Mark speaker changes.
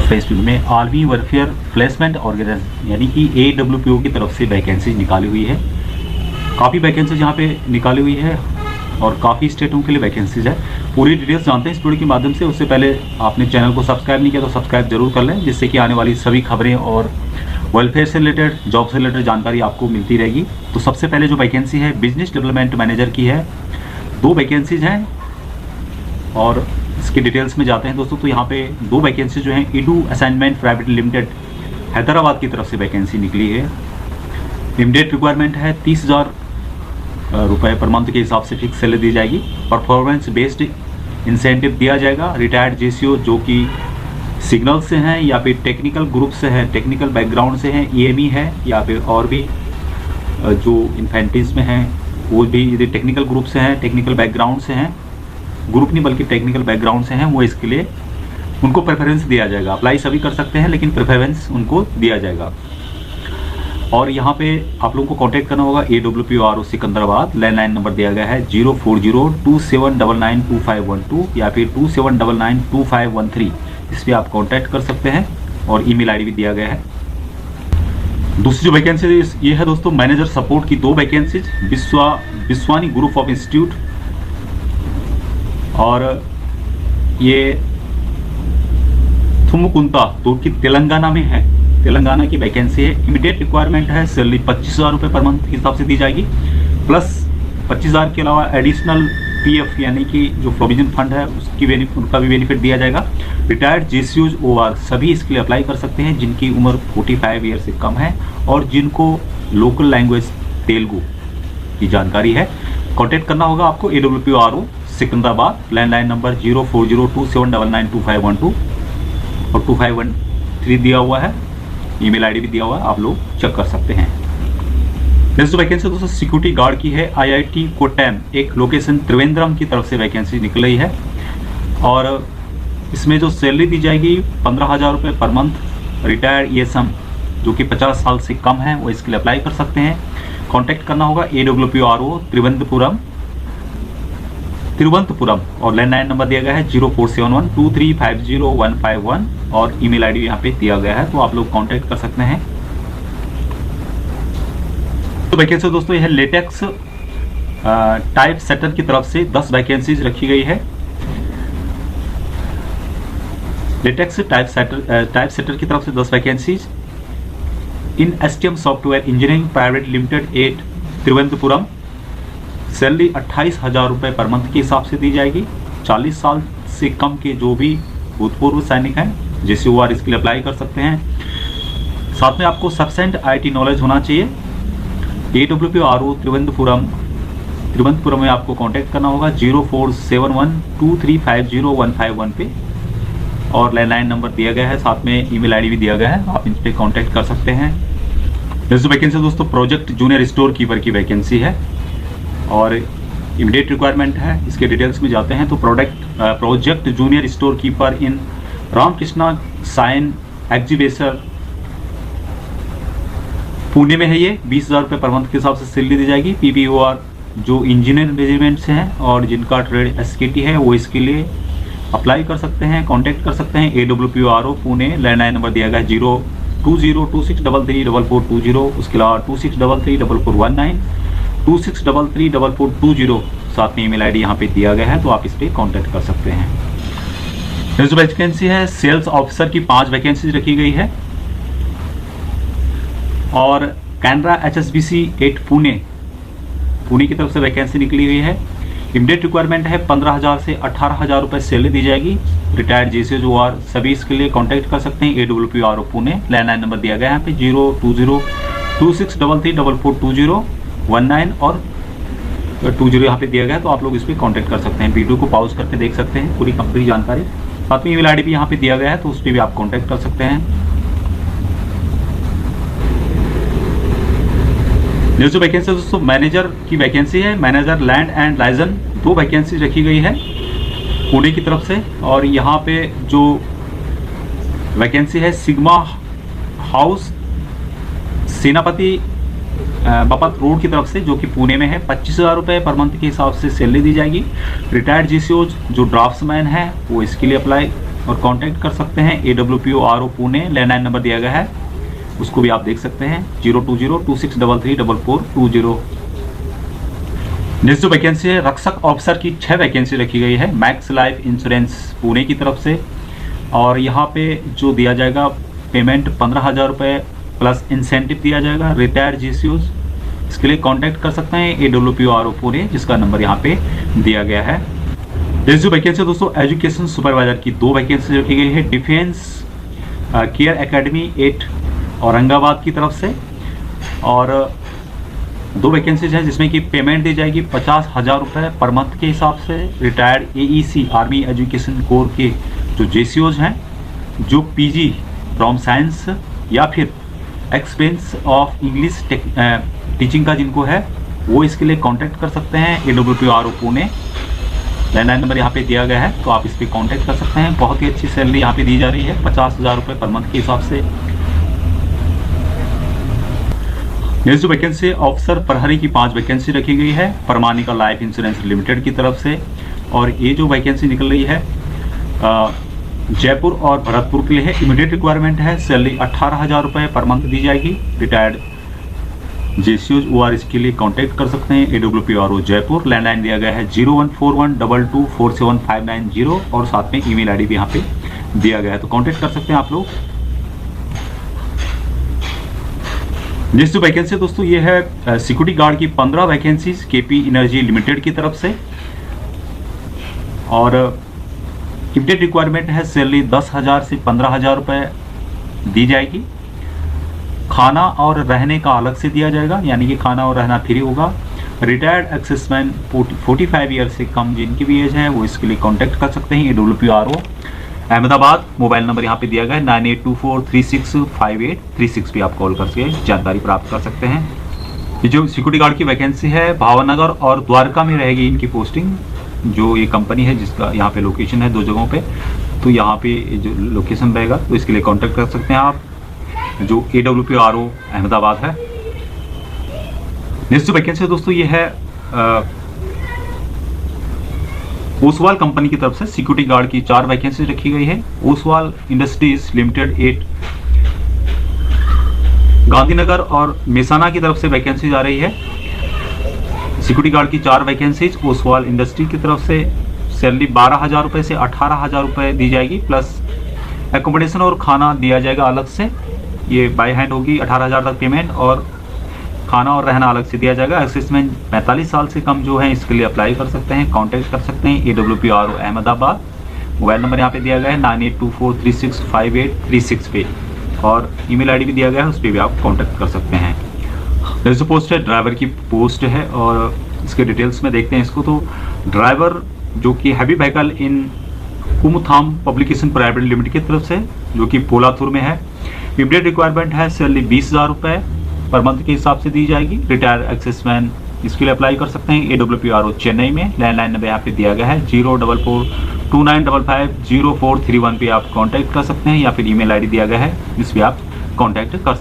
Speaker 1: Facebook में army welfare placement organisation यानी कि AWPO की तरफ से वैकेंसी निकाली हुई है। काफ़ी वैकेंसीज यहाँ पे निकाली हुई है और काफ़ी स्टेटों के लिए वैकेंसीज है। पूरी डिटेल्स जानते हैं इस वीडियो के माध्यम से। उससे पहले आपने चैनल को सब्सक्राइब नहीं किया तो सब्सक्राइब जरूर कर लें, जिससे कि आने वाली सभी खबरें और वेलफेयर से रिलेटेड, जॉब से रिलेटेड जानकारी आपको मिलती रहेगी। तो सबसे पहले जो वैकेंसी है बिजनेस डेवलपमेंट मैनेजर की है, 2 वैकेंसीज हैं और इसके डिटेल्स में जाते हैं दोस्तों। तो यहाँ पे 2 वैकेंसी जो हैं Edu assignment private limited Hyderabad की तरफ से वैकेंसी निकली है। इमीडिएट रिक्वायरमेंट है, 30,000 रुपये पर मंथ के हिसाब से फिक्स सैलरी दी जाएगी। परफॉर्मेंस बेस्ड इंसेंटिव दिया जाएगा। रिटायर्ड JCO जो कि सिग्नल से हैं या फिर टेक्निकल ग्रुप से हैं, टेक्निकल बैकग्राउंड से हैं, EME है या फिर और भी जो इन्फेंट्रीज में हैं वो भी यदि टेक्निकल ग्रुप से हैं, टेक्निकल बैकग्राउंड से हैं, ग्रुप नहीं बल्कि टेक्निकल बैकग्राउंड से हैं, वो इसके लिए उनको प्रेफरेंस दिया जाएगा। अप्लाई सभी कर सकते हैं लेकिन प्रेफरेंस उनको दिया जाएगा। और यहाँ पे आप लोगों को कांटेक्ट करना होगा AWPO सिकंदराबाद। लैंडलाइन नंबर दिया गया है 04027992512 या फिर 27992513। इस पर आप कांटेक्ट कर सकते हैं और ईमेल ID भी दिया गया है। दूसरी जो वैकेंसी ये है दोस्तों मैनेजर सपोर्ट की 2 vacancies Vishwani group of institute, और ये थुमकुंता तो कि तेलंगाना में है, तेलंगाना की वैकेंसी है। इमीडिएट रिक्वायरमेंट है। सैलरी 25,000 रुपये पर मंथ के हिसाब से दी जाएगी, प्लस 25,000 के अलावा एडिशनल PF यानी कि जो प्रोविजन फंड है उनका भी बेनिफिट दिया जाएगा। रिटायर्ड JCOs OR सभी इसके लिए अप्लाई कर सकते हैं जिनकी उम्र 45 ईयर से कम है और जिनको लोकल लैंग्वेज तेलुगु की जानकारी है। कॉन्टेक्ट करना होगा आपको AWPO सिकंदराबाद। लैंडलाइन नंबर 04027992512 और 2513 दिया हुआ है। ईमेल ID भी दिया हुआ है, आप लोग चेक कर सकते हैं। नेक्स्ट वैकेंसी दोस्तों सिक्योरिटी गार्ड की है। IIT कोट्टयम एक लोकेशन त्रिवेंद्रम की तरफ से वैकेंसी निकल रही है और इसमें जो सैलरी दी जाएगी 15,000 रुपये पर मंथ। रिटायर्ड ESM जो कि 50 साल से कम है वो इसके लिए अप्लाई कर सकते हैं। कॉन्टैक्ट करना होगा AWPO तिरुवनंतपुरम और लैंडलाइन नंबर दिया गया है 047123505151 और ईमेल ID यहाँ पे दिया गया है, तो आप लोग कांटेक्ट कर सकते हैं। तो वैकेंसी दोस्तों यह लेटेक्स टाइप सेटर की तरफ से 10 वैकेंसीज रखी गई है। लेटेक्स टाइप सेटर की तरफ से 10 vacancies in STM software engineering private limited 8 Thiruvananthapuram. Salary 28,000 रुपये पर मंथ के हिसाब से दी जाएगी। 40 साल से कम के जो भी भूतपूर्व सैनिक हैं JCO इसके लिए अप्लाई कर सकते हैं। साथ में आपको सफिशिएंट IT नॉलेज होना चाहिए। AWPO तिरुवनंतपुरम में आपको कांटेक्ट करना होगा 0471235015 पे और लैंडलाइन नंबर दिया गया है, साथ में ईमेल ID भी दिया गया है, आप इन पर कांटेक्ट कर सकते हैं। नेक्स्ट वैकेंसी दोस्तों प्रोजेक्ट जूनियर स्टोर कीपर की वैकेंसी है और इमीडिएट रिक्वायरमेंट है। इसके डिटेल्स में जाते हैं तो प्रोजेक्ट जूनियर स्टोर कीपर इन रामकृष्णा साइन एग्जीबिशन पुणे में है। ये 20,000 रुपये पर मंथ के हिसाब से सैलरी दी जाएगी। PPOR जो इंजीनियर रेजिमेंट से हैं और जिनका ट्रेड SKT है वो इसके लिए अप्लाई कर सकते हैं, कांटेक्ट कर सकते हैं। AWPO पुणे। लैंडलाइन नंबर दिया गया है 02026334420, उसके अलावा 26334419, 26334420, साथ में ईमेल ID यहाँ पे दिया गया है, तो आप इस पर कांटेक्ट कर सकते हैं। नेक्स्ट वैकेंसी है सेल्स ऑफिसर की 5 वैकेंसी रखी गई है और कैनरा HSBC 8 पुणे की तरफ से वैकेंसी निकली हुई है। इमीडिएट रिक्वायरमेंट है 15,000 से 18,000 रुपये सैलरी दी जाएगी। रिटायर्ड JCO सभी इसके लिए कांटेक्ट कर सकते हैं। AWPO पुणे। लैंडलाइन नंबर दिया गया है यहाँ पे 0202633442019 और 20 यहाँ पे दिया गया है, तो आप लोग इस पर कांटेक्ट कर सकते हैं। वीडियो को पॉज करके देख सकते हैं पूरी कंप्लीट जानकारी। साथ में ईमेल ID भी यहाँ पे दिया गया है, तो उस पर भी आप कांटेक्ट कर सकते हैं। नेक्स्ट वैकेंसी दोस्तों मैनेजर की वैकेंसी है। Manager land and liaison 2 vacancy रखी गई है पुणे की तरफ से और यहाँ पे जो वैकेंसी है सिग्मा हाउस सेनापति बापत रोड की तरफ से, जो कि पुणे में है। 25,000 रुपये पर मंथ के हिसाब से सैलरी दी जाएगी। रिटायर्ड JCO जो ड्राफ्ट्समैन है वो इसके लिए अप्लाई और कांटेक्ट कर सकते हैं। AWPO पुणे लैंडलाइन नंबर दिया गया है, उसको भी आप देख सकते हैं 02026334420। नेक्स्ट जो वैकेंसी है रक्षक ऑफिसर की 6 वैकेंसी रखी गई है मैक्स लाइफ इंश्योरेंस पुणे की तरफ से। और यहाँ पे जो दिया जाएगा पेमेंट 15,000 रुपये प्लस इंसेंटिव दिया जाएगा। रिटायर्ड GCOs इसके लिए कांटेक्ट कर सकते हैं AWPO पुणे, जिसका नंबर यहाँ पे दिया गया है। नेक्स्ट जो वैकेंसी है दोस्तों एजुकेशन सुपरवाइजर की 2 वैकेंसी रखी गई है डिफेंस केयर एकेडमी 8 औरंगाबाद की तरफ से। और 2 वैकेंसीज हैं जिसमें कि पेमेंट दी जाएगी 50,000 रुपये पर मंथ के हिसाब से। Retired AEC army education corps के जो GCOs हैं, जो PG फ्रॉम साइंस या फिर एक्सपीरियंस ऑफ इंग्लिश टीचिंग का जिनको है, वो इसके लिए कांटेक्ट कर सकते हैं AWPO पुणे। लैंडलाइन नंबर यहाँ पे दिया गया है, तो आप इस पर कांटेक्ट कर सकते हैं। बहुत ही अच्छी सैलरी यहाँ पे दी जा रही है 50,000 रुपये पर मंथ के हिसाब से। नेक्स्ट जो वैकेंसी ऑफिसर प्रहरी की 5 वैकेंसी रखी गई है परमानिका लाइफ इंश्योरेंस लिमिटेड की तरफ से। और ये जो वैकेंसी निकल रही है जयपुर और भरतपुर के लिए है। इमीडिएट रिक्वायरमेंट है। सैलरी 18,000 रुपये पर मंथ दी जाएगी। रिटायर्ड GCOs OR इसके लिए कांटेक्ट कर सकते हैं AWPO जयपुर। लैंडलाइन दिया गया है 0141224759 और साथ में ईमेल ID भी यहाँ पे दिया गया है, तो कांटेक्ट कर सकते हैं आप लोग। नेक्स्ट जो वैकेंसी दोस्तों ये है सिक्योरिटी गार्ड की 15 वैकेंसीज KP एनर्जी लिमिटेड की तरफ से। और इमीडिएट रिक्वायरमेंट है। सैलरी 10,000 से 15,000 रुपये दी जाएगी। खाना और रहने का अलग से दिया जाएगा, यानी कि खाना और रहना फ्री होगा। रिटायर्ड एक्सेसमैन 45 ईयर से कम जिनकी भी एज है वो इसके लिए कांटेक्ट कर सकते हैं AWPO अहमदाबाद। मोबाइल नंबर यहाँ पे दिया गया है 9824365836 पे आप कॉल करके जानकारी प्राप्त कर सकते हैं। ये जो सिक्योरिटी गार्ड की वैकेंसी है भावनगर और द्वारका में रहेगी इनकी पोस्टिंग। जो ये कंपनी है जिसका यहाँ पे लोकेशन है 2 जगहों पे, तो यहाँ पे जो लोकेशन रहेगा तो इसके लिए कांटेक्ट कर सकते हैं आप, जो AWPO अहमदाबाद है। नेक्स्ट वैकेंसी दोस्तों ये है ओसवाल कंपनी की तरफ से सिक्योरिटी गार्ड की 4 वैकेंसी रखी गई है। ओसवाल इंडस्ट्रीज लिमिटेड 8 गांधीनगर और मेसाना की तरफ से वैकेंसी आ रही है। सिक्योरिटी गार्ड की 4 वैकेंसीज ओसवाल इंडस्ट्री की तरफ से। सैलरी 12,000 रुपये से 18,000 रुपये दी जाएगी, प्लस एकोमोडेशन और खाना दिया जाएगा अलग से। ये बाय हैंड होगी 18,000 तक पेमेंट, और खाना और रहना अलग से दिया जाएगा। एक्सेसमेंट 45 साल से कम जो है इसके लिए अप्लाई कर सकते हैं, कांटेक्ट कर सकते हैं AWPO अहमदाबाद। मोबाइल नंबर यहाँ पे दिया गया है 9824365836 पे, और ईमेल ID भी दिया गया है, उस पर भी आप कांटेक्ट कर सकते हैं। जो पोस्ट है ड्राइवर की पोस्ट है, और इसके डिटेल्स में देखते हैं इसको। तो ड्राइवर जो कि heavy vehicle in Kumudam publication private limited की तरफ से, जो कि पोलाथुर में है। इमीडिएट रिक्वायरमेंट है। सैलरी 20,000 रुपये पर मंथ के हिसाब से दी जाएगी। रिटायर्ड एक्सेसमैन इसके लिए अप्लाई कर सकते हैं AWPO चेन्नई में। लैंडलाइन नंबर यहाँ पे दिया गया है 04429550431 पे आप कांटेक्ट कर सकते हैं, या फिर ईमेल ID दिया गया है जिस पे आप कांटेक्ट कर